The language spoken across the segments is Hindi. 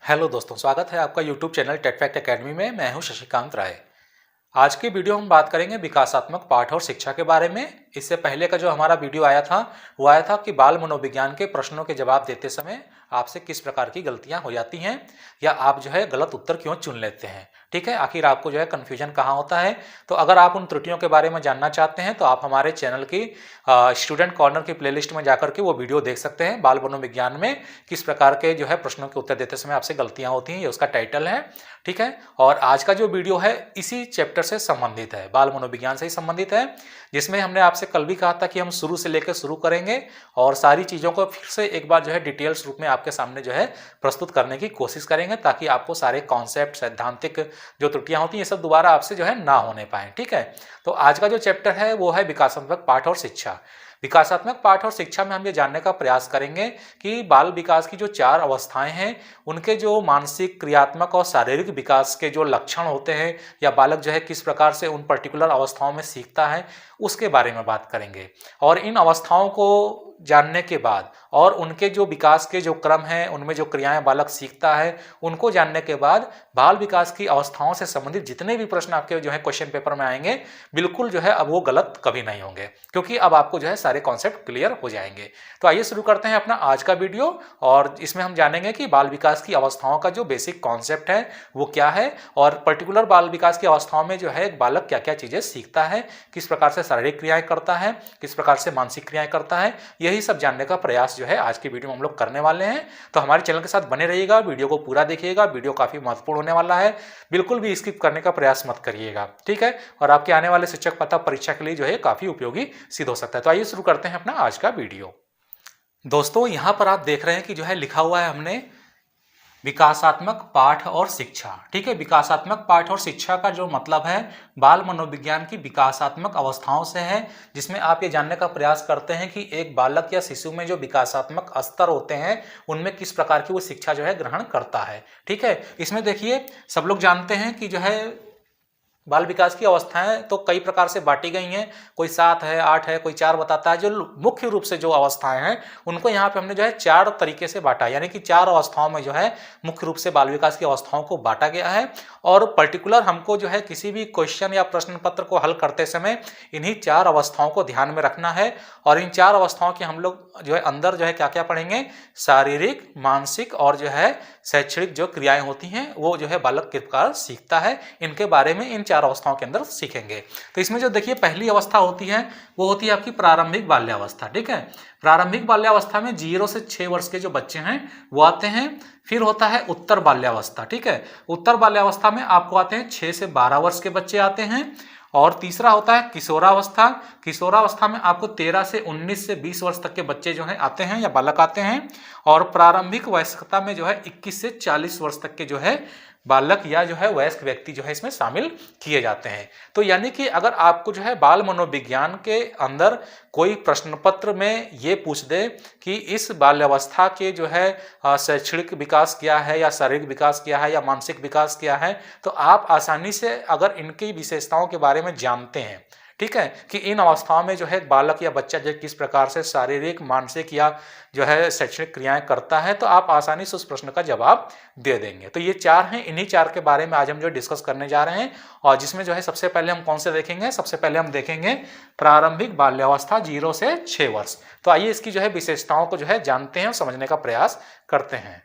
हेलो दोस्तों, स्वागत है आपका YouTube channel Tech Fact Academy में। मैं हूं शशिकांत राय। आज की वीडियो हम बात करेंगे विकासात्मक पाठ और शिक्षा के बारे में। इससे पहले का जो हमारा वीडियो आया था वो आया था कि बाल मनोविज्ञान के प्रश्नों के जवाब देते समय आपसे किस प्रकार की गलतियां हो जाती हैं या आप जो है गलत उत्तर क्यों चुन लेते हैं। ठीक है, आखिर आपको जो है कन्फ्यूजन कहाँ होता है। तो अगर आप उन त्रुटियों के बारे में जानना चाहते हैं तो आप हमारे चैनल की स्टूडेंट कॉर्नर की प्लेलिस्ट में जाकर के वो वीडियो देख सकते हैं। बाल मनोविज्ञान में किस प्रकार के जो है प्रश्नों के उत्तर देते समय आपसे गलतियां होती हैं, ये उसका टाइटल है। ठीक है, और आज का जो वीडियो है इसी चैप्टर से संबंधित है, बाल मनोविज्ञान से ही संबंधित है, जिसमें हमने आपसे कल भी कहा था कि हम शुरू से लेकर शुरू करेंगे और सारी चीज़ों को फिर से एक बार जो है डिटेल्स रूप में आपके सामने जो है प्रस्तुत करने की कोशिश करेंगे, ताकि आपको सारे कॉन्सेप्ट, सैद्धांतिक जो त्रुटियां होती हैं, ये सब दोबारा आपसे जो है ना होने पाए। ठीक है, तो आज का जो चैप्टर है वो है विकासात्मक पाठ और शिक्षा। विकासात्मक पाठ और शिक्षा में हम ये जानने का प्रयास करेंगे कि बाल विकास की जो 4 अवस्थाएं हैं उनके जो मानसिक, क्रियात्मक और शारीरिक विकास के जो लक्षण होते हैं या बालक जो है किस प्रकार से उन पर्टिकुलर अवस्थाओं में सीखता है उसके बारे में बात करेंगे। और इन अवस्थाओं को जानने के बाद और उनके जो विकास के जो क्रम हैं, उनमें जो क्रियाएं बालक सीखता है, उनको जानने के बाद बाल विकास की अवस्थाओं से संबंधित जितने भी प्रश्न आपके जो है क्वेश्चन पेपर में आएंगे, बिल्कुल जो है अब वो गलत कभी नहीं होंगे, क्योंकि अब आपको जो है सारे कॉन्सेप्ट क्लियर हो जाएंगे। तो आइए शुरू करते हैं अपना आज का वीडियो, और इसमें हम जानेंगे कि बाल विकास की अवस्थाओं का जो बेसिक कॉन्सेप्ट है वो क्या है, और पर्टिकुलर बाल विकास की अवस्थाओं में जो है एक बालक क्या क्या चीजें सीखता है, किस प्रकार से शारीरिक क्रियाएं करता है, किस प्रकार से मानसिक क्रियाएं करता है, यही सब जानने का प्रयास जो है आज की वीडियो में हम लोग करने वाले हैं। तो हमारे चैनल के साथ बने रहिएगा, वीडियो को पूरा देखिएगा, वीडियो काफी महत्वपूर्ण होने वाला है, बिल्कुल भी स्किप करने का प्रयास मत करिएगा। ठीक है, और आपके आने वाले शिक्षक पात्रता परीक्षा के लिए जो है काफी उपयोगी सिद्ध हो सकता है। तो आइए शुरू करते हैं अपना आज का वीडियो। दोस्तों, यहां पर आप देख रहे हैं कि जो है लिखा हुआ है हमने विकासात्मक पाठ और शिक्षा। ठीक है, विकासात्मक पाठ और शिक्षा का जो मतलब है बाल मनोविज्ञान की विकासात्मक अवस्थाओं से है, जिसमें आप ये जानने का प्रयास करते हैं कि एक बालक या शिशु में जो विकासात्मक स्तर होते हैं उनमें किस प्रकार की वो शिक्षा जो है ग्रहण करता है। ठीक है, इसमें देखिए सब लोग जानते हैं कि जो है बाल विकास की अवस्थाएं तो कई प्रकार से बांटी गई हैं, कोई 7 है, 8 है, कोई 4 बताता है। जो मुख्य रूप से जो अवस्थाएं हैं उनको यहाँ पे हमने जो है 4 तरीके से बांटा, यानी कि 4 अवस्थाओं में जो है मुख्य रूप से बाल विकास की अवस्थाओं को बांटा गया है। और पर्टिकुलर हमको जो है किसी भी क्वेश्चन या प्रश्न पत्र को हल करते समय इन्हीं 4 अवस्थाओं को ध्यान में रखना है। और इन 4 अवस्थाओं के हम लोग जो है अंदर जो है क्या क्या पढ़ेंगे, शारीरिक, मानसिक और जो है शैक्षणिक जो क्रियाएं होती हैं वो जो है बालक किस प्रकार सीखता है, इनके बारे में इन 4 अवस्थाओं के अंदर सीखेंगे। तो इसमें जो देखिए पहली अवस्था होती है वो होती है आपकी प्रारंभिक बाल्यावस्था। ठीक है, प्रारंभिक बाल्यावस्था में 0 से 6 वर्ष के जो बच्चे हैं वो आते हैं। फिर होता है उत्तर बाल्यावस्था। ठीक है, उत्तर बाल्यावस्था में आपको आते हैं 6 से 12 वर्ष के बच्चे आते हैं। और तीसरा होता है किशोरावस्था। किशोरावस्था में आपको 13 से 19 से 20 वर्ष तक के बच्चे जो हैं आते हैं या बालक आते हैं। और प्रारंभिक वयस्कता में जो है 21 से 40 वर्ष तक के जो है बालक या जो है वयस्क व्यक्ति जो है इसमें शामिल किए जाते हैं। तो यानी कि अगर आपको जो है बाल मनोविज्ञान के अंदर कोई प्रश्न पत्र में ये पूछ दे कि इस बाल्यावस्था के जो है शैक्षणिक विकास क्या है या शारीरिक विकास क्या है या मानसिक विकास क्या है, तो आप आसानी से अगर इनकी विशेषताओं के बारे में जानते हैं, ठीक है, कि इन अवस्थाओं में जो है बालक या बच्चा जो किस प्रकार से शारीरिक, मानसिक या जो है शैक्षणिक क्रियाएं करता है, तो आप आसानी से उस प्रश्न का जवाब दे देंगे। तो ये 4 हैं, इन्हीं 4 के बारे में आज हम जो डिस्कस करने जा रहे हैं। और जिसमें जो है सबसे पहले हम कौन से देखेंगे, सबसे पहले हम देखेंगे प्रारंभिक बाल्यावस्था 0 से 6 वर्ष। तो आइए इसकी जो है विशेषताओं को जो है जानते हैं और समझने का प्रयास करते हैं।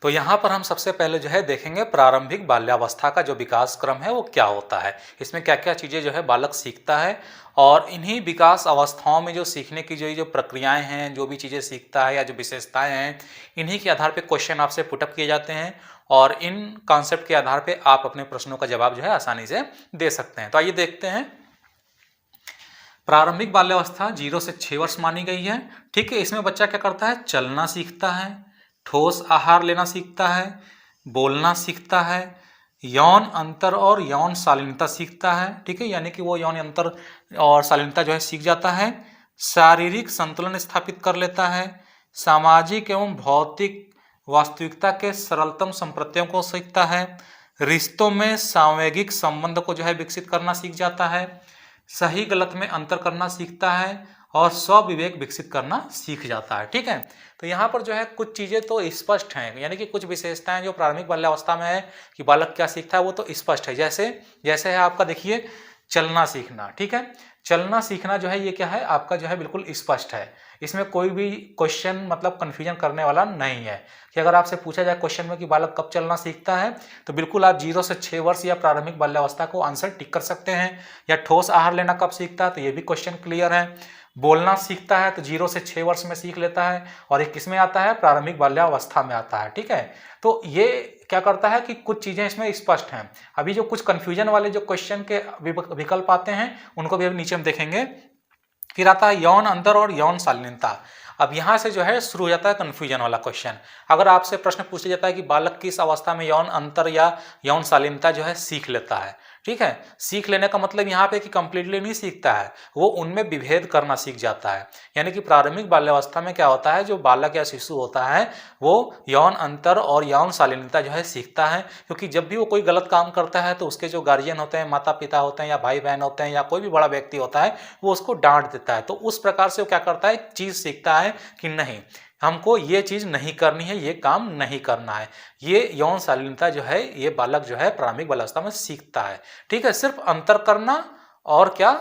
तो यहाँ पर हम सबसे पहले जो है देखेंगे प्रारंभिक बाल्यावस्था का जो विकास क्रम है वो क्या होता है, इसमें क्या क्या चीज़ें जो है बालक सीखता है। और इन्हीं विकास अवस्थाओं में जो सीखने की जो प्रक्रियाएं हैं, जो भी चीज़ें सीखता है या जो विशेषताएं हैं, इन्हीं के आधार पर क्वेश्चन आपसे पुटअप किए जाते हैं। और इन कॉन्सेप्ट के आधार पर आप अपने प्रश्नों का जवाब जो है आसानी से दे सकते हैं। तो आइए देखते हैं। प्रारंभिक बाल्यावस्था 0 से 6 वर्ष मानी गई है। ठीक है, इसमें बच्चा क्या करता है, चलना सीखता है, ठोस आहार लेना सीखता है, बोलना सीखता है, यौन अंतर और यौन शालीनता सीखता है। ठीक है, यानी कि वो यौन अंतर और शालीनता जो है सीख जाता है। शारीरिक संतुलन स्थापित कर लेता है, सामाजिक एवं भौतिक वास्तविकता के सरलतम संप्रत्ययों को सीखता है, रिश्तों में सांवेगिक संबंध को जो है विकसित करना सीख जाता है, सही गलत में अंतर करना सीखता है और स्वविवेक विकसित करना सीख जाता है। ठीक है, तो यहाँ पर जो है कुछ चीज़ें तो स्पष्ट हैं, यानी कि कुछ विशेषताएं जो प्रारंभिक बाल्यावस्था में है कि बालक क्या सीखता है वो तो स्पष्ट है। जैसे जैसे है आपका देखिए चलना सीखना। ठीक है, चलना सीखना जो है ये क्या है आपका जो है बिल्कुल स्पष्ट है, इसमें कोई भी क्वेश्चन मतलब कन्फ्यूजन करने वाला नहीं है कि अगर आपसे पूछा जाए क्वेश्चन में कि बालक कब चलना सीखता है तो बिल्कुल आप 0 से 6 वर्ष या प्रारंभिक बाल्यावस्था को आंसर टिक कर सकते हैं। या ठोस आहार लेना कब सीखता है तो ये भी क्वेश्चन क्लियर है। बोलना सीखता है तो 0 से 6 वर्ष में सीख लेता है और ये किस में आता है, प्रारंभिक बाल्यावस्था में आता है। ठीक है, तो ये क्या करता है कि कुछ चीजें इसमें स्पष्ट हैं। अभी जो कुछ कंफ्यूजन वाले जो क्वेश्चन के विकल्प आते हैं उनको भी अभी नीचे हम देखेंगे। फिर आता है यौन अंतर और यौन शालीनता। अब यहाँ से जो है शुरू हो जाता है कन्फ्यूजन वाला क्वेश्चन। अगर आपसे प्रश्न पूछा जाता है कि बालक किस अवस्था में यौन अंतर या यौन शालीनता जो है सीख लेता है। ठीक है, सीख लेने का मतलब यहाँ पे कि कंप्लीटली नहीं सीखता है, वो उनमें विभेद करना सीख जाता है। यानी कि प्रारंभिक बाल्यावस्था में क्या होता है, जो बालक या शिशु होता है वो यौन अंतर और यौन शालीनता जो है सीखता है, क्योंकि जब भी वो कोई गलत काम करता है तो उसके जो गार्जियन होते हैं, माता पिता होते हैं या भाई बहन होते हैं या कोई भी बड़ा व्यक्ति होता है वो उसको डांट देता है। तो उस प्रकार से वो क्या करता है, चीज सीखता है कि नहीं हमको ये चीज नहीं करनी है, ये काम नहीं करना है। ये यौन शालीनता जो है ये बालक जो है प्रारंभिक बाल्यावस्था में सीखता है। ठीक है, सिर्फ अंतर करना और क्या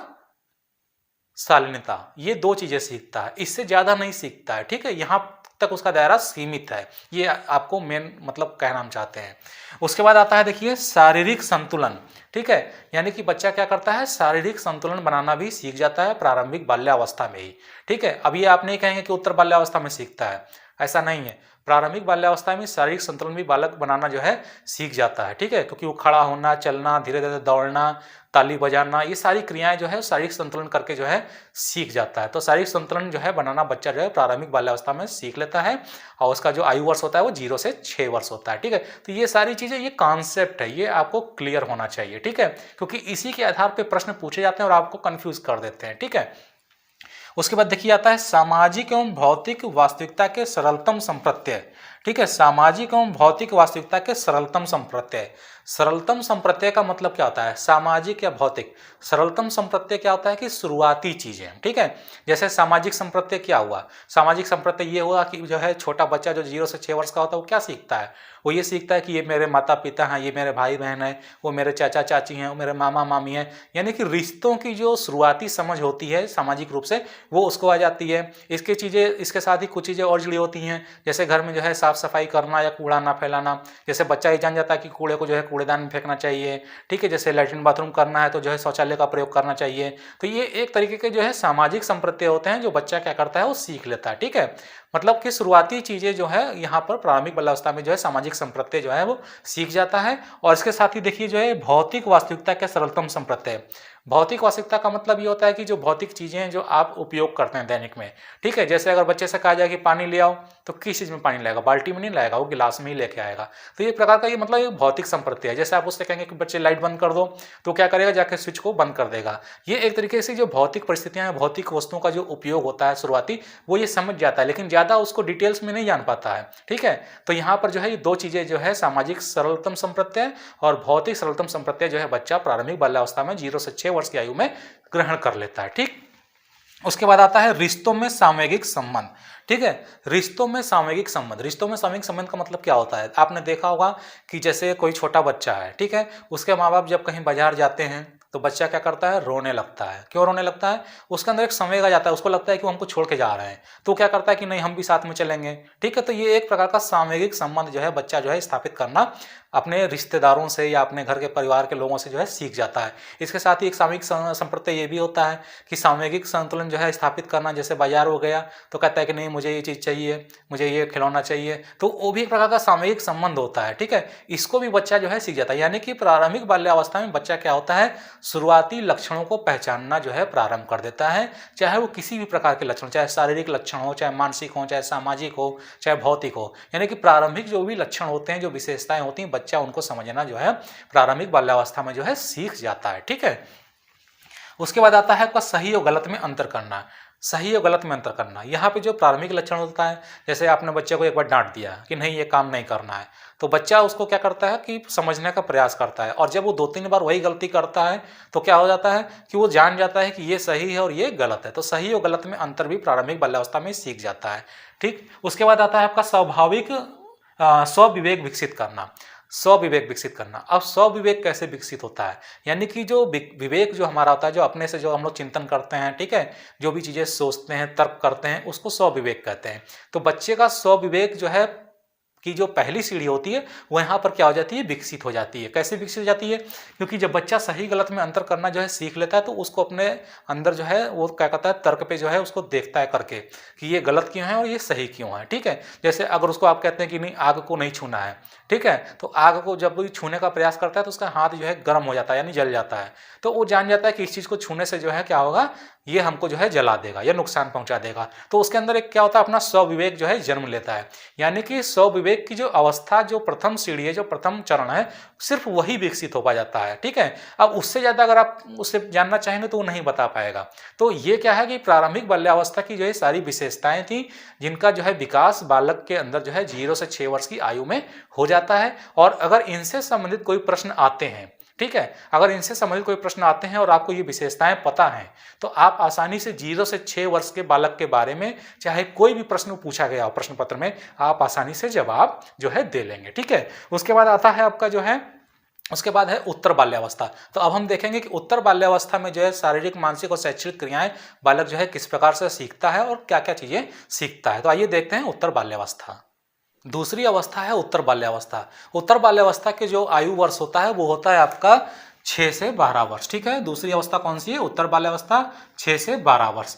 शालीनता, ये दो चीजें सीखता है, इससे ज्यादा नहीं सीखता है। ठीक है, यहाँ तक उसका दायरा सीमित है, ये आपको मेन मतलब कहना हम चाहते हैं। उसके बाद आता है देखिए शारीरिक संतुलन। ठीक है, यानी कि बच्चा क्या करता है, शारीरिक संतुलन बनाना भी सीख जाता है प्रारंभिक बाल्यावस्था में ही। ठीक है, अब ये आप नहीं कहेंगे कि उत्तर बाल्यावस्था में सीखता है, ऐसा नहीं है। प्रारंभिक बाल्यावस्था में शारीरिक संतुलन भी बालक बनाना जो है सीख जाता है। ठीक है, क्योंकि वो खड़ा होना, चलना, धीरे धीरे दौड़ना, ताली बजाना, ये सारी क्रियाएं जो है शारीरिक संतुलन करके जो है सीख जाता है। तो शारीरिक संतुलन जो है बनाना बच्चा जो है प्रारंभिक बाल्यावस्था में सीख लेता है और उसका जो आयु वर्ष होता है वो 0 से 6 वर्ष होता है। ठीक है, तो ये सारी चीजें, ये कॉन्सेप्ट है, ये आपको क्लियर होना चाहिए। ठीक है, क्योंकि इसी के आधार पर प्रश्न पूछे जाते हैं और आपको कंफ्यूज कर देते हैं। ठीक है, उसके बाद देखिए आता है सामाजिक एवं भौतिक वास्तविकता के सरलतम संप्रत्यय। ठीक है, सामाजिक एवं भौतिक वास्तविकता के सरलतम संप्रत्यय। सरलतम संप्रत्यय का मतलब क्या होता है, सामाजिक या भौतिक। सरलतम संप्रत्यय क्या होता है कि शुरुआती चीजें। ठीक है, जैसे सामाजिक संप्रत्यय क्या हुआ, सामाजिक संप्रत्यय ये हुआ कि जो है छोटा बच्चा जो 0 से 6 वर्ष का होता है वो क्या सीखता है, वो ये सीखता है कि ये मेरे माता पिता हैं, ये मेरे भाई बहन हैं, वो मेरे चाचा चाची हैं, वो मेरे मामा मामी हैं। यानी कि रिश्तों की जो शुरुआती समझ होती है सामाजिक रूप से वो उसको आ जाती है। इसके चीज़ें, इसके साथ ही कुछ चीज़ें और जुड़ी होती हैं, जैसे घर में जो है साफ सफाई करना या कूड़ा ना फैलाना। जैसे बच्चा ये जान जाता है कि कूड़े को जो है कूड़ेदान में फेंकना चाहिए। ठीक है, जैसे लैट्रिन बाथरूम करना है तो जो है शौचालय का प्रयोग करना चाहिए। तो ये एक तरीके के जो है सामाजिक संप्रत्यय होते हैं जो बच्चा क्या करता है वो सीख लेता है। ठीक है, मतलब कि शुरुआती चीजें जो है यहाँ पर प्रारंभिक बाल्यावस्था में जो है सामाजिक संप्रत्यय जो है वो सीख जाता है। और इसके साथ ही देखिए जो है भौतिक वास्तविकता के सरलतम संप्रत्यय। भौतिक वास्तविकता का मतलब ये होता है कि जो भौतिक चीजें हैं जो आप उपयोग करते हैं दैनिक में। ठीक है, जैसे अगर बच्चे से कहा जाए कि पानी ले आओ तो किस चीज में पानी लाएगा, बाल्टी में नहीं लाएगा, वो गिलास में ही लेके आएगा। तो ये प्रकार का ये मतलब ये भौतिक संप्रत्यय है। जैसे आप उससे कहेंगे कि बच्चे लाइट बंद कर दो तो क्या करेगा, जाकर स्विच को बंद कर देगा। ये एक तरीके से जो भौतिक परिस्थितियां हैं, भौतिक वस्तुओं का जो उपयोग होता है शुरुआती, वो ये समझ जाता है, लेकिन ज्यादा उसको डिटेल्स में नहीं जान पाता है। ठीक है, तो यहाँ पर जो है ये दो चीजें जो है सामाजिक सरलतम संप्रत्यय और भौतिक सरलतम संप्रत्यय जो है बच्चा प्रारंभिक बाल्यावस्था में 0 से 6 वर्ष की आयु में ग्रहण कर लेता है। ठीक, उसके बाद आता है रिश्तों में सामयिक संबंध। ठीक है, रिश्तों में सामयिक संबंध। रिश्तों में सामयिक संबंध का मतलब क्या होता है, आपने देखा होगा कि जैसे कोई छोटा बच्चा है, ठीक है, उसके माँ बाप जब कहीं बाजार जाते हैं तो बच्चा क्या करता है, रोने लगता है। क्यों रोने लगता है, उसके अंदर एक संवेग आ जाता है, उसको लगता है कि वो हमको छोड़ के जा रहे हैं, तो क्या करता है कि नहीं हम भी साथ में चलेंगे। ठीक है, तो ये एक प्रकार का सामयिक संबंध जो है बच्चा जो है स्थापित करना अपने रिश्तेदारों से या अपने घर के परिवार के लोगों से जो है सीख जाता है। इसके साथ ही एक सामयिक संप्रत्यय ये भी होता है कि सामयिक संतुलन जो है स्थापित करना। जैसे बाजार हो गया तो कहता है कि नहीं मुझे ये चीज़ चाहिए, मुझे ये खिलौना चाहिए, तो वो भी एक प्रकार का सामयिक संबंध होता है। ठीक है, इसको भी बच्चा जो है सीख जाता है। यानी कि प्रारंभिक बाल्यावस्था में बच्चा क्या होता है, शुरुआती लक्षणों को पहचानना जो है प्रारंभ कर देता है, चाहे वो किसी भी प्रकार के लक्षण, चाहे शारीरिक लक्षण हो, चाहे मानसिक हो, चाहे सामाजिक हो, चाहे भौतिक हो। यानी कि प्रारंभिक जो भी लक्षण होते हैं, जो विशेषताएं होती हैं, बच्चा उनको समझना जो है प्रारंभिक बाल्यावस्था में जो है सीख जाता है। ठीक है, उसके बाद आता है आपका सही और गलत में अंतर करना। सही और गलत में अंतर करना। यहाँ पे जो प्रारंभिक लक्षण होता है, जैसे आपने बच्चे को एक बार डांट दिया कि नहीं ये काम नहीं करना है, तो बच्चा उसको क्या करता है कि समझने का प्रयास करता है, और जब वो 2-3 बार वही गलती करता है तो क्या हो जाता है कि वो जान जाता है कि ये सही है और ये गलत है। तो सही और गलत में अंतर भी प्रारंभिक बाल्यावस्था में सीख जाता है। ठीक, उसके बाद आता है आपका स्वाभाविक स्वविवेक विकसित करना। स्वविवेक विकसित करना, अब स्वविवेक कैसे विकसित होता है, यानी कि जो विवेक जो हमारा होता है, जो अपने से जो हम लोग चिंतन करते हैं, ठीक है, जो भी चीज़ें सोचते हैं, तर्क करते हैं, उसको स्वविवेक कहते हैं। तो बच्चे का स्वविवेक जो है कि जो पहली सीढ़ी होती है वो यहाँ पर क्या हो जाती है, विकसित हो जाती है। कैसे विकसित हो जाती है, क्योंकि जब बच्चा सही गलत में अंतर करना जो है सीख लेता है, तो उसको अपने अंदर जो है वो क्या कहता है, तर्क पे जो है उसको देखता है करके कि ये गलत क्यों है और ये सही क्यों है। ठीक है, जैसे अगर उसको आप कहते हैं कि नहीं आग को नहीं छूना है, ठीक है, तो आग को जब भी छूने का प्रयास करता है तो उसका हाथ जो है गर्म हो जाता है, यानी जल जाता है। तो वो जान जाता है कि इस चीज़ को छूने से जो है क्या होगा, ये हमको जो है जला देगा या नुकसान पहुंचा देगा। तो उसके अंदर एक क्या होता है, अपना स्वविवेक जो है जन्म लेता है। यानी कि स्वविवेक की जो अवस्था, जो प्रथम सीढ़ी है, जो प्रथम चरण है, सिर्फ वही विकसित हो पा जाता है। ठीक है, अब उससे ज़्यादा अगर आप उससे जानना चाहेंगे तो वो नहीं बता पाएगा। तो ये क्या है कि प्रारंभिक बाल्यावस्था की जो है सारी विशेषताएं थी, जिनका जो है विकास बालक के अंदर जो है 0 से 6 वर्ष की आयु में हो जाता है। और अगर इनसे संबंधित कोई प्रश्न आते हैं, ठीक है, अगर इनसे संबंधित कोई प्रश्न आते हैं और आपको ये विशेषताएं पता हैं, तो आप आसानी से 0 से 6 वर्ष के बालक के बारे में चाहे कोई भी प्रश्न पूछा गया हो प्रश्न पत्र में, आप आसानी से जवाब जो है दे लेंगे। ठीक है, उसके बाद आता है आपका जो है, उसके बाद है उत्तर बाल्यावस्था। तो अब हम देखेंगे कि उत्तर बाल्यावस्था में जो है शारीरिक, मानसिक और शैक्षणिक क्रियाएं बालक जो है किस प्रकार से सीखता है और क्या क्या चीजें सीखता है। तो आइए देखते हैं उत्तर बाल्यावस्था। दूसरी अवस्था है उत्तर बाल्यावस्था। उत्तर बाल्यावस्था के जो आयु वर्ष होता है वो होता है आपका 6 से 12 वर्ष। ठीक है, दूसरी अवस्था कौन सी है, उत्तर बाल्यावस्था, 6 से 12 वर्ष।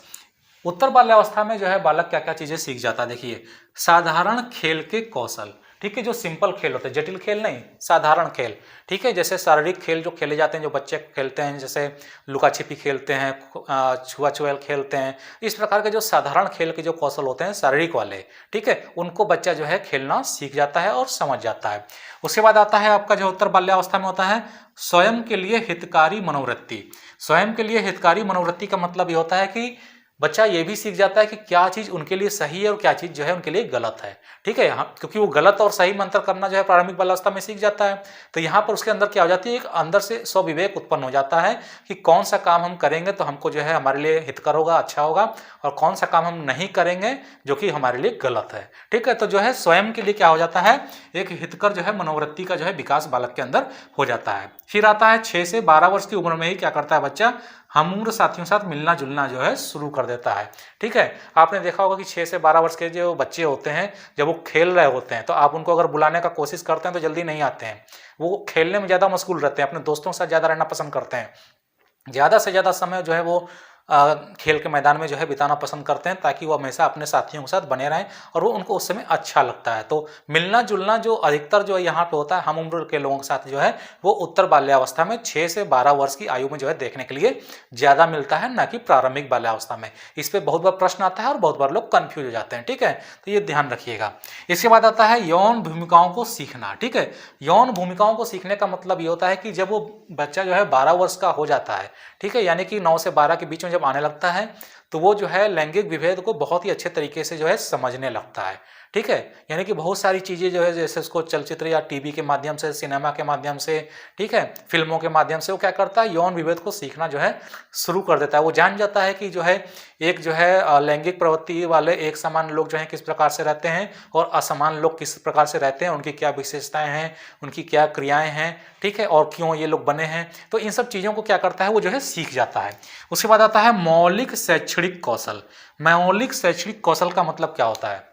उत्तर बाल्यावस्था में जो है बालक क्या क्या चीजें सीख जाता है, देखिए, साधारण खेल के कौशल। ठीक है, जो सिंपल खेल होते हैं, जटिल खेल नहीं, साधारण खेल। ठीक है, जैसे शारीरिक खेल जो खेले जाते हैं, जो बच्चे खेलते हैं, जैसे लुका छिपी खेलते हैं, छुआ छुएल खेलते हैं, इस प्रकार के जो साधारण खेल के जो कौशल होते हैं शारीरिक वाले, ठीक है, उनको बच्चा जो है खेलना सीख जाता है और समझ जाता है। उसके बाद आता है आपका जो उत्तर बाल्यावस्था में होता है स्वयं के लिए हितकारी मनोवृत्ति। स्वयं के लिए हितकारी मनोवृत्ति का मतलब ये होता है कि बच्चा ये भी सीख जाता है कि क्या चीज़ उनके लिए सही है और क्या चीज़ जो है उनके लिए गलत है। ठीक है, हाँ, क्योंकि वो गलत और सही में अंतर करना जो है प्रारंभिक बाल्यावस्था में सीख जाता है। तो यहाँ पर उसके अंदर क्या हो जाती है, एक अंदर से स्वविवेक उत्पन्न हो जाता है कि कौन सा काम हम करेंगे तो हमको जो है हमारे लिए हितकर होगा, अच्छा होगा, और कौन सा काम हम नहीं करेंगे जो कि हमारे लिए गलत है। ठीक है, तो जो है स्वयं के लिए क्या हो जाता है, एक हितकर जो है मनोवृत्ति का जो है विकास बालक के अंदर हो जाता है। फिर आता है 6 से 12 वर्ष की उम्र में ही क्या करता है बच्चा, हम उम्र साथियों के साथ मिलना जुलना जो है शुरू कर देता है। ठीक है, आपने देखा होगा कि 6 से 12 वर्ष के जो बच्चे होते हैं, जब वो खेल रहे होते हैं तो आप उनको अगर बुलाने का कोशिश करते हैं तो जल्दी नहीं आते हैं। वो खेलने में ज़्यादा मशगूल रहते हैं, अपने दोस्तों के साथ ज़्यादा रहना पसंद करते हैं, ज़्यादा से ज़्यादा समय जो है वो खेल के मैदान में जो है बिताना पसंद करते हैं, ताकि वो हमेशा अपने साथियों के साथ बने रहें और वो उनको उस समय अच्छा लगता है। तो मिलना जुलना जो अधिकतर जो यहाँ पे होता है हम उम्र के लोगों के साथ जो है वो उत्तर बाल्यावस्था में 6 से 12 वर्ष की आयु में जो है देखने के लिए ज़्यादा मिलता है, ना कि प्रारंभिक बाल्यावस्था में। इस पर बहुत बार प्रश्न आता है और बहुत बार लोग कन्फ्यूज हो जाते हैं। ठीक है, तो ये ध्यान रखिएगा। इसके बाद आता है यौन भूमिकाओं को सीखना। ठीक है, यौन भूमिकाओं को सीखने का मतलब ये होता है कि जब वो बच्चा जो है 12 वर्ष का हो जाता है, ठीक है, यानी कि 9 से 12 के बीच में जब आने लगता है, तो वो जो है लैंगिक विभेद को बहुत ही अच्छे तरीके से जो है समझने लगता है। ठीक है, यानी कि बहुत सारी चीज़ें जो है जैसे उसको चलचित्र या टीवी के माध्यम से, सिनेमा के माध्यम से, ठीक है, फिल्मों के माध्यम से वो क्या करता है, यौन विभेद को सीखना जो है शुरू कर देता है। वो जान जाता है कि जो है एक जो है लैंगिक प्रवृत्ति वाले एक समान लोग जो हैं किस प्रकार से रहते हैं और असमान लोग किस प्रकार से रहते हैं, उनकी क्या विशेषताएं हैं, उनकी क्या क्रियाएं हैं, ठीक है, और क्यों ये लोग बने हैं। तो इन सब चीज़ों को क्या करता है वो जो है सीख जाता है। उसके बाद आता है मौलिक शैक्षणिक कौशल। मौलिक शैक्षणिक कौशल का मतलब क्या होता है,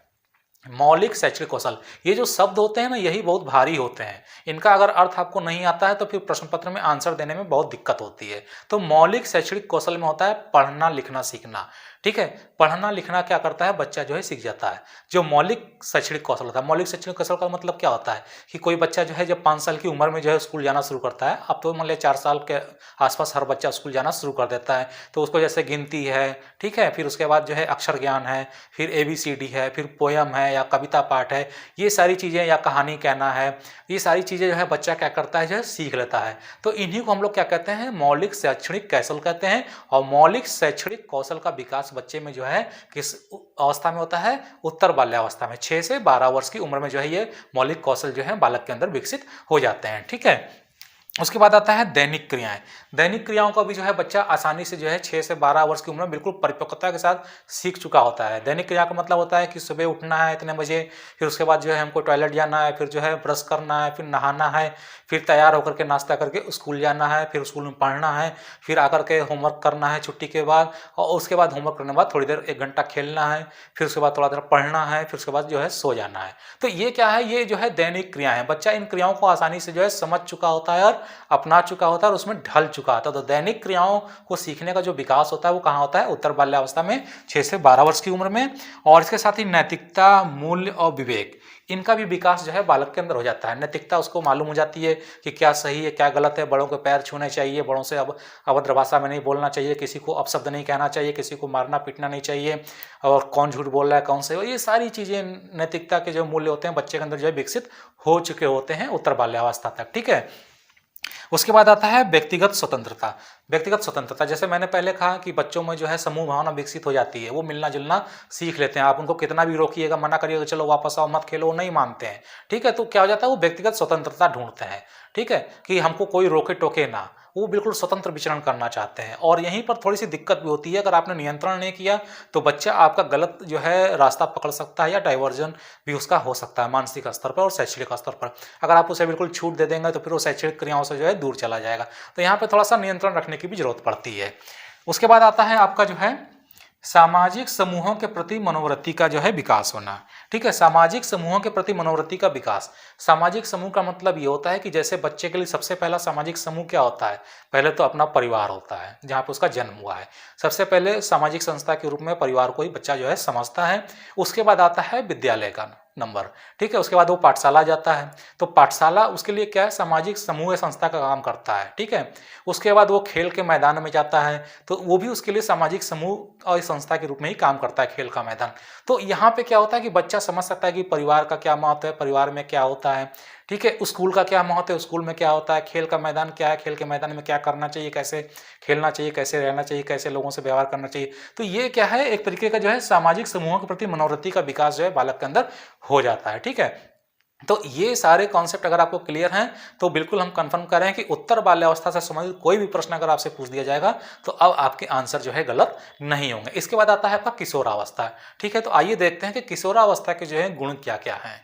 मौलिक शैक्षणिक कौशल, ये जो शब्द होते हैं ना यही बहुत भारी होते हैं, इनका अगर अर्थ आपको नहीं आता है तो फिर प्रश्न पत्र में आंसर देने में बहुत दिक्कत होती है। तो मौलिक शैक्षणिक कौशल में होता है पढ़ना लिखना सीखना। ठीक है, पढ़ना लिखना क्या करता है बच्चा जो है सीख जाता है। जो मौलिक शैक्षणिक कौशल होता है, मौलिक शैक्षणिक कौशल का मतलब क्या होता है कि कोई बच्चा जो है जब 5 साल की उम्र में जो है स्कूल जाना शुरू करता है, अब तो मान लिया 4 साल के आसपास हर बच्चा स्कूल जाना शुरू कर देता है, तो उसको जैसे गिनती है, ठीक है, फिर उसके बाद जो है अक्षर ज्ञान है, फिर ABCD है, फिर पोयम है या कविता पाठ है, ये सारी चीज़ें, या कहानी कहना है, ये सारी चीज़ें जो है बच्चा क्या करता है जो है सीख लेता है। तो इन्हीं को हम लोग क्या कहते हैं, मौलिक शैक्षणिक कौशल कहते हैं। और मौलिक शैक्षणिक कौशल का विकास बच्चे में जो है किस अवस्था में होता है, उत्तर बाल्यावस्था में। 6 से 12 वर्ष की उम्र में जो है ये मौलिक कौशल जो है बालक के अंदर विकसित हो जाते हैं। ठीक है, उसके बाद आता है दैनिक क्रियाएं। दैनिक क्रियाओं का भी जो है बच्चा आसानी से जो है 6 से 12 वर्ष की उम्र में बिल्कुल परिपक्वता के साथ सीख चुका होता है। दैनिक क्रिया का मतलब होता है कि सुबह उठना है इतने बजे, फिर उसके बाद जो है हमको टॉयलेट जाना है, फिर जो है ब्रश करना है, फिर नहाना है, फिर तैयार होकर के नाश्ता करके स्कूल जाना है, फिर स्कूल में पढ़ना है, फिर आकर के होमवर्क करना है छुट्टी के बाद, और उसके बाद होमवर्क करने के बाद थोड़ी देर 1 घंटा खेलना है, फिर उसके बाद थोड़ा देर पढ़ना है, फिर उसके बाद जो है सो जाना है। तो ये क्या है, ये जो है दैनिक क्रिया है। बच्चा इन क्रियाओं को आसानी से जो है समझ चुका होता है और अपना चुका होता है और उसमें ढल चुका होता है। तो दैनिक क्रियाओं को सीखने का जो विकास होता है वो कहाँ होता है, उत्तर बाल्यावस्था में 6 से 12 वर्ष की उम्र में। और इसके साथ ही नैतिकता, मूल्य और विवेक, इनका भी विकास जो है बालक के अंदर हो जाता है। नैतिकता उसको मालूम हो जाती है कि क्या सही है क्या गलत है, बड़ों के पैर छूने चाहिए, बड़ों से अब अभद्र भाषा में नहीं बोलना चाहिए, किसी को अपशब्द नहीं कहना चाहिए, किसी को मारना पीटना नहीं चाहिए, और कौन झूठ बोल रहा है कौन सही, ये सारी चीज़ें नैतिकता के जो मूल्य होते हैं बच्चे के अंदर जो है विकसित हो चुके होते हैं उत्तर बाल्यावस्था तक। ठीक है, उसके बाद आता है व्यक्तिगत स्वतंत्रता। व्यक्तिगत स्वतंत्रता, जैसे मैंने पहले कहा कि बच्चों में जो है समूह भावना विकसित हो जाती है, वो मिलना जुलना सीख लेते हैं। आप उनको कितना भी रोकिएगा, मना करिएगा चलो वापस आओ मत खेलो, वो नहीं मानते हैं। ठीक है, तो क्या हो जाता है, वो व्यक्तिगत स्वतंत्रता ढूंढते हैं। ठीक है, कि हमको कोई रोके टोके ना, वो बिल्कुल स्वतंत्र विचरण करना चाहते हैं। और यहीं पर थोड़ी सी दिक्कत भी होती है, अगर आपने नियंत्रण नहीं किया तो बच्चा आपका गलत जो है रास्ता पकड़ सकता है, या डाइवर्जन भी उसका हो सकता है मानसिक स्तर पर और शैक्षणिक स्तर पर। अगर आप उसे बिल्कुल छूट दे देंगे तो फिर वो शैक्षणिक क्रियाओं से जो है दूर चला जाएगा। तो यहाँ पे थोड़ा सा नियंत्रण रखने की भी जरूरत पड़ती है। उसके बाद आता है आपका जो है सामाजिक समूहों के प्रति मनोवृत्ति का जो है विकास होना। ठीक है, सामाजिक समूहों के प्रति मनोवृत्ति का विकास। सामाजिक समूह का मतलब ये होता है कि जैसे बच्चे के लिए सबसे पहला सामाजिक समूह क्या होता है, पहले तो अपना परिवार होता है जहाँ पे उसका जन्म हुआ है। सबसे पहले सामाजिक संस्था के रूप में परिवार को ही बच्चा जो है समझता है। उसके बाद आता है विद्यालय का नंबर। ठीक है, उसके बाद वो पाठशाला जाता है, तो पाठशाला उसके लिए क्या है, सामाजिक समूह संस्था का काम करता है। ठीक है, उसके बाद वो खेल के मैदान में जाता है, तो वो भी उसके लिए सामाजिक समूह और संस्था के रूप में ही काम करता है, खेल का मैदान। तो यहाँ पे क्या होता है कि बच्चा समझ सकता है कि परिवार का क्या महत्व है, परिवार में क्या होता है। ठीक है, स्कूल का क्या महत्व है, स्कूल में क्या होता है, खेल का मैदान क्या है, खेल के मैदान में क्या करना चाहिए, कैसे खेलना चाहिए, कैसे रहना चाहिए, कैसे लोगों से व्यवहार करना चाहिए। तो ये क्या है, एक तरीके का जो है सामाजिक समूहों के प्रति मनोवृत्ति का विकास जो है बालक के अंदर हो जाता है। ठीक है, तो ये सारे कॉन्सेप्ट अगर आपको क्लियर हैं तो बिल्कुल हम कंफर्म कर रहे हैं कि उत्तर बाल्यावस्था से संबंधित कोई भी प्रश्न अगर आपसे पूछ दिया जाएगा तो अब आपके आंसर जो है गलत नहीं होंगे। इसके बाद आता है आपका किशोरावस्था। ठीक है, तो आइए देखते हैं कि किशोरावस्था के जो है गुण क्या क्या हैं।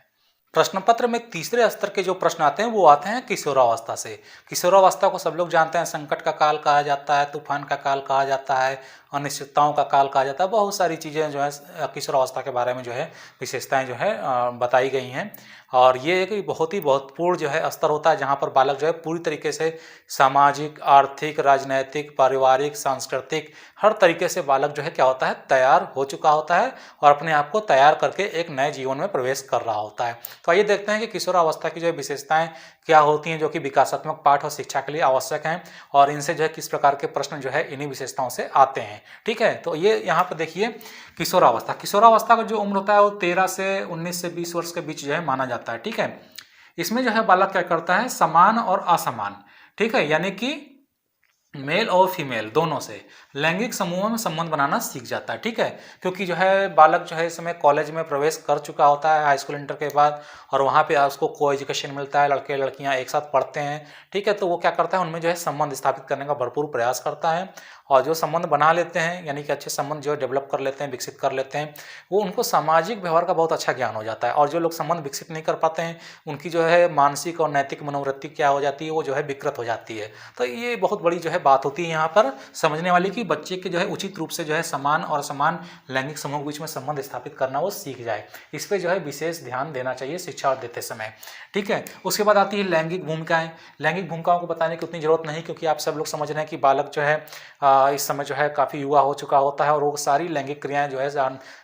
प्रश्न पत्र में तीसरे स्तर के जो प्रश्न आते हैं वो आते हैं किशोरावस्था से। किशोरावस्था को सब लोग जानते हैं, संकट का काल कहा जाता है, तूफान का काल कहा जाता है, अनिश्चितताओं का काल कहा जाता है। बहुत सारी चीज़ें जो है किशोरावस्था के बारे में जो है विशेषताएं जो है बताई गई हैं। और ये एक बहुत ही महत्वपूर्ण जो है स्तर होता है जहाँ पर बालक जो है पूरी तरीके से सामाजिक, आर्थिक, राजनैतिक, पारिवारिक, सांस्कृतिक हर तरीके से बालक जो है क्या होता है, तैयार हो चुका होता है और अपने आप को तैयार करके एक नए जीवन में प्रवेश कर रहा होता है। तो आइए देखते हैं कि किशोरावस्था की जो है विशेषताएं क्या होती हैं जो कि विकासात्मक पाठ और शिक्षा के लिए आवश्यक हैं, और इनसे जो है किस प्रकार के प्रश्न जो है इन्हीं विशेषताओं से आते हैं। ठीक है, तो ये यहाँ पर देखिए किशोरावस्था। किशोरावस्था का जो उम्र होता है वो 13 से 19 से 20 वर्ष के बीच जो है माना जाता है। ठीक है, इसमें जो है बालक क्या करता है, समान और असमान, ठीक है, यानी कि मेल और फीमेल दोनों से लैंगिक समूहों में संबंध बनाना सीख जाता है। ठीक है, क्योंकि जो है बालक जो है इस समय कॉलेज में प्रवेश कर चुका होता है हाई स्कूल इंटर के बाद, और वहाँ पे उसको को एजुकेशन मिलता है, लड़के लड़कियाँ एक साथ पढ़ते हैं। ठीक है, तो वो क्या करता है, उनमें जो है संबंध स्थापित करने का भरपूर प्रयास करता है, और जो संबंध बना लेते हैं यानी कि अच्छे संबंध जो है डेवलप कर लेते हैं, विकसित कर लेते हैं, वो उनको सामाजिक व्यवहार का बहुत अच्छा ज्ञान हो जाता है। और जो लोग संबंध विकसित नहीं कर पाते हैं उनकी जो है मानसिक और नैतिक मनोवृत्ति क्या हो जाती है, वो जो है विकृत हो जाती है। तो ये बहुत बड़ी जो है बात होती है यहाँ पर समझने वाली कि बच्चे के जो है उचित रूप से जो है समान और असमान लैंगिक समूह के बीच में संबंध स्थापित करना वो सीख जाए। इस पर जो है विशेष ध्यान देना चाहिए शिक्षा देते समय। ठीक है, उसके बाद आती है लैंगिक भूमिकाएं। लैंगिक भूमिकाओं को बताने की उतनी जरूरत नहीं, क्योंकि आप सब लोग समझ रहे हैं कि बालक जो है इस समय जो है काफ़ी युवा हो चुका होता है और वो सारी लैंगिक क्रियाएं जो है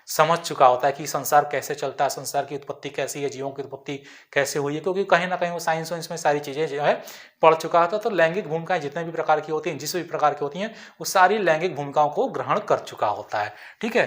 समझ चुका होता है कि संसार कैसे चलता है, संसार की उत्पत्ति कैसी है, जीवों की उत्पत्ति कैसे हुई है, क्योंकि कहीं ना कहीं वो साइंस वाइंस में सारी चीज़ें जो है पढ़ चुका होता है। तो लैंगिक भूमिकाएं जितने भी प्रकार की होती हैं, जिस भी प्रकार की होती हैं, वो सारी लैंगिक भूमिकाओं को ग्रहण कर चुका होता है। ठीक है,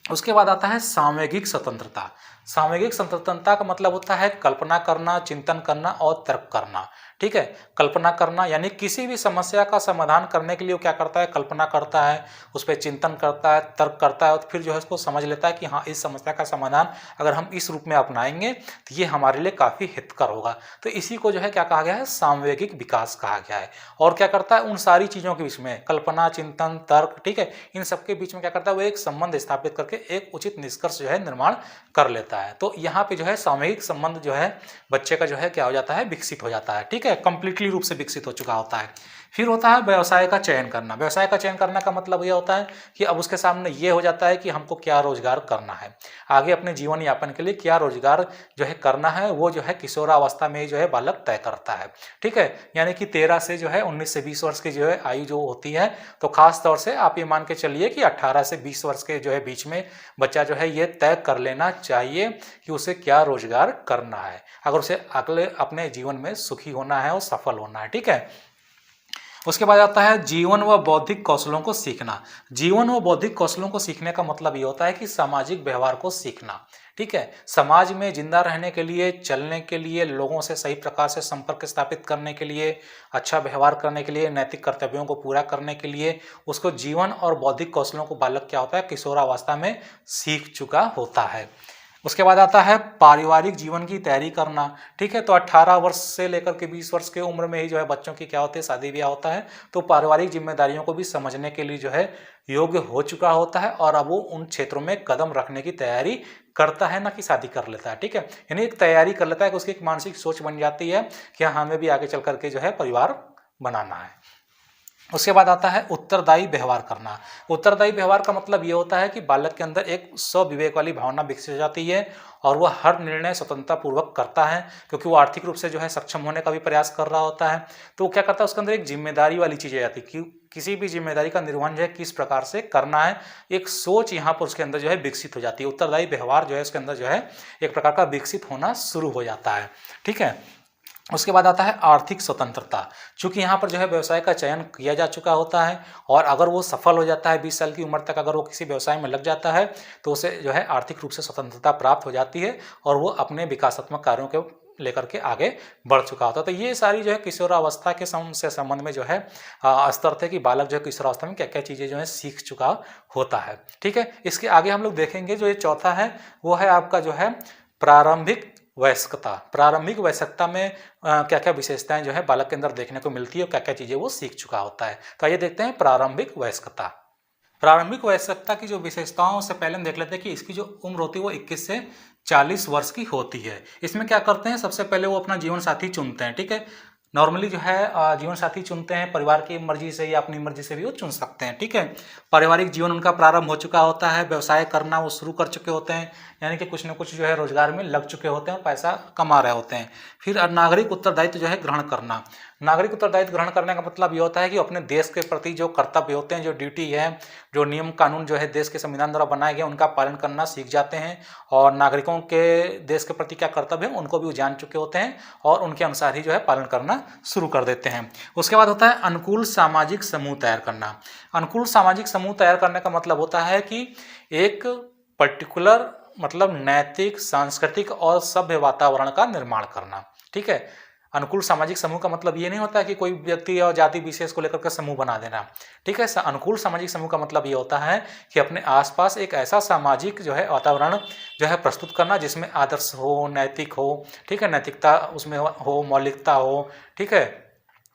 उसके बाद आता है सामूहिक स्वतंत्रता। सामयिक स्वतंत्रता का मतलब होता है कल्पना करना, चिंतन करना और तर्क करना। ठीक है, कल्पना करना यानी किसी भी समस्या का समाधान करने के लिए वो क्या करता है, कल्पना करता है, उस पर चिंतन करता है, तर्क करता है और फिर जो है उसको समझ लेता है कि हाँ इस समस्या का समाधान अगर हम इस रूप में अपनाएंगे तो ये हमारे लिए काफ़ी हितकर होगा। तो इसी को जो है क्या कहा गया है, सामवेगिक विकास कहा गया है। और क्या करता है, उन सारी चीज़ों के बीच में कल्पना, चिंतन, तर्क, ठीक है, इन सबके बीच में क्या करता है, वो एक संबंध स्थापित करके एक उचित निष्कर्ष जो है निर्माण कर लेता है। तो यहाँ पे जो है सामूहिक संबंध जो है बच्चे का जो है क्या हो जाता है, विकसित हो जाता है। ठीक है, कंप्लीटली रूप से विकसित हो चुका होता है। फिर होता है व्यवसाय का चयन करना। व्यवसाय का चयन करने का मतलब ये होता है कि अब उसके सामने ये हो जाता है कि हमको क्या रोजगार करना है, आगे अपने जीवन यापन के लिए क्या रोजगार जो है करना है, वो जो है किशोरावस्था में जो है बालक तय करता है। ठीक है, यानी कि 13 से जो है 19 से 20 वर्ष की जो है आयु जो होती है, तो खास तौर से आप ये मान के चलिए कि 18 से 20 वर्ष के जो है बीच में बच्चा जो है ये तय कर लेना चाहिए कि उसे क्या रोजगार करना है, अगर उसे अगले अपने जीवन में सुखी होना है और सफल होना है। ठीक है, उसके बाद आता है जीवन व बौद्धिक कौशलों को सीखना। जीवन व बौद्धिक कौशलों को सीखने का मतलब ये होता है कि सामाजिक व्यवहार को सीखना। ठीक है, समाज में जिंदा रहने के लिए, चलने के लिए, लोगों से सही प्रकार से संपर्क स्थापित करने के लिए, अच्छा व्यवहार करने के लिए, नैतिक कर्तव्यों को पूरा करने के लिए उसको जीवन और बौद्धिक कौशलों को बालक क्या होता है, किशोरावस्था में सीख चुका होता है। उसके बाद आता है पारिवारिक जीवन की तैयारी करना। ठीक है, तो 18 वर्ष से लेकर के 20 वर्ष की उम्र में ही जो है बच्चों की क्या होती है, शादी ब्याह होता है। तो पारिवारिक जिम्मेदारियों को भी समझने के लिए जो है योग्य हो चुका होता है और अब वो उन क्षेत्रों में कदम रखने की तैयारी करता है, ना कि शादी कर लेता है। ठीक है, यानी एक तैयारी कर लेता है कि उसकी एक मानसिक सोच बन जाती है कि हाँ हमें भी आगे चल करके जो है परिवार बनाना है। उसके बाद आता है उत्तरदायी व्यवहार करना। उत्तरदायी व्यवहार का मतलब ये होता है कि बालक के अंदर एक स्वविवेक वाली भावना विकसित हो जाती है और वह हर निर्णय स्वतंत्रता पूर्वक करता है, क्योंकि वो आर्थिक रूप से जो है सक्षम होने का भी प्रयास कर रहा होता है। तो वो क्या करता है, उसके अंदर एक जिम्मेदारी वाली चीज़ आ जाती है कि किसी भी जिम्मेदारी का निर्वहन जो है किस प्रकार से करना है, एक सोच यहाँ पर उसके अंदर जो है विकसित हो जाती है। उत्तरदायी व्यवहार जो है उसके अंदर जो है एक प्रकार का विकसित होना शुरू हो जाता है। ठीक है, उसके बाद आता है आर्थिक स्वतंत्रता। चूंकि यहाँ पर जो है व्यवसाय का चयन किया जा चुका होता है और अगर वो सफल हो जाता है 20 साल की उम्र तक, अगर वो किसी व्यवसाय में लग जाता है तो उसे जो है आर्थिक रूप से स्वतंत्रता प्राप्त हो जाती है और वो अपने विकासात्मक कार्यों के लेकर के आगे बढ़ चुका होता है। तो ये सारी जो है किशोरावस्था के संबंध में जो है स्तर थे कि बालक जो है किशोरावस्था में क्या क्या चीज़ें जो है सीख चुका होता है। ठीक है, इसके आगे हम लोग देखेंगे जो ये चौथा है वो है आपका जो है प्रारंभिक वयस्कता। प्रारंभिक वयस्कता में क्या क्या विशेषताएं जो है बालक के अंदर देखने को मिलती है और क्या क्या चीज़ें वो सीख चुका होता है। तो आइए देखते हैं प्रारंभिक वयस्कता। प्रारंभिक वयस्कता की जो विशेषताओं से पहले हम देख लेते हैं कि इसकी जो उम्र होती है वो 21 से 40 वर्ष की होती है। इसमें क्या करते हैं, सबसे पहले वो अपना जीवन साथी चुनते हैं। ठीक है, नॉर्मली जो है जीवन साथी चुनते हैं परिवार की मर्जी से या अपनी मर्जी से भी वो चुन सकते हैं। ठीक है, पारिवारिक जीवन उनका प्रारंभ हो चुका होता है, व्यवसाय करना वो शुरू कर चुके होते हैं, यानी कि कुछ न कुछ जो है रोजगार में लग चुके होते हैं और पैसा कमा रहे होते हैं। फिर नागरिक उत्तरदायित्व जो है ग्रहण करना। नागरिक उत्तरदायित्व ग्रहण करने का मतलब ये होता है कि अपने देश के प्रति जो कर्तव्य होते हैं, जो ड्यूटी है, जो नियम कानून जो है देश के संविधान द्वारा बनाए गए उनका पालन करना सीख जाते हैं और नागरिकों के देश के प्रति क्या कर्तव्य है उनको भी वो जान चुके होते हैं और उनके अनुसार ही जो है पालन करना शुरू कर देते हैं। उसके बाद होता है अनुकूल सामाजिक समूह तैयार करना। अनुकूल सामाजिक समूह तैयार करने का मतलब होता है कि एक पर्टिकुलर मतलब नैतिक, सांस्कृतिक और सभ्य वातावरण का निर्माण करना। ठीक है, अनुकूल सामाजिक समूह का मतलब ये नहीं होता है कि कोई व्यक्ति और जाति विशेष को लेकर के समूह बना देना। ठीक है, अनुकूल सामाजिक समूह का मतलब ये होता है कि अपने आसपास एक ऐसा सामाजिक जो है वातावरण जो है प्रस्तुत करना जिसमें आदर्श हो, नैतिक हो, ठीक है, नैतिकता उसमें हो, मौलिकता हो। ठीक है,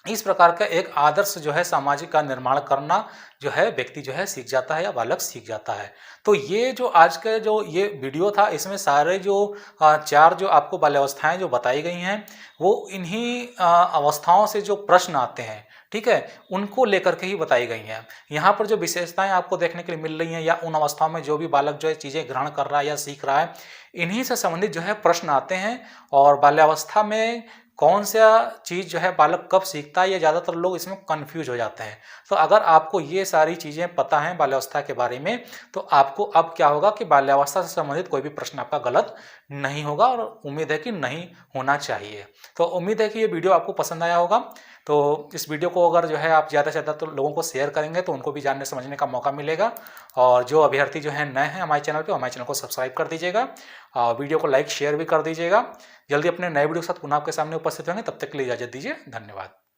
इस प्रकार का एक आदर्श जो है सामाजिक का निर्माण करना जो है व्यक्ति जो है सीख जाता है या बालक सीख जाता है। तो ये जो आज का जो ये वीडियो था इसमें सारे जो 4 जो आपको बाल्यावस्थाएं जो बताई गई हैं वो इन्हीं अवस्थाओं से जो प्रश्न आते हैं, ठीक है, उनको लेकर के ही बताई गई हैं। यहाँ पर जो विशेषताएं आपको देखने के लिए मिल रही हैं या उन अवस्थाओं में जो भी बालक जो है चीज़ें ग्रहण कर रहा है या सीख रहा है, इन्हीं से संबंधित जो है प्रश्न आते हैं। और बाल्यावस्था में कौन सा चीज़ जो है बालक कब सीखता है, ये ज़्यादातर लोग इसमें कंफ्यूज हो जाते हैं। तो अगर आपको ये सारी चीज़ें पता हैं बाल्यावस्था के बारे में, तो आपको अब क्या होगा कि बाल्यावस्था से संबंधित कोई भी प्रश्न आपका गलत नहीं होगा और उम्मीद है कि नहीं होना चाहिए। तो उम्मीद है कि ये वीडियो आपको पसंद आया होगा। तो इस वीडियो को अगर जो है आप ज़्यादा से ज़्यादा तो लोगों को शेयर करेंगे तो उनको भी जानने समझने का मौका मिलेगा। और जो अभ्यर्थी जो है नए हैं हमारे चैनल पे, हमारे चैनल को सब्सक्राइब कर दीजिएगा, वीडियो को लाइक शेयर भी कर दीजिएगा। जल्दी अपने नए वीडियो के साथ पुनः आपके सामने उपस्थित होंगे, तब तक के लिए इजाज़त दीजिए। धन्यवाद।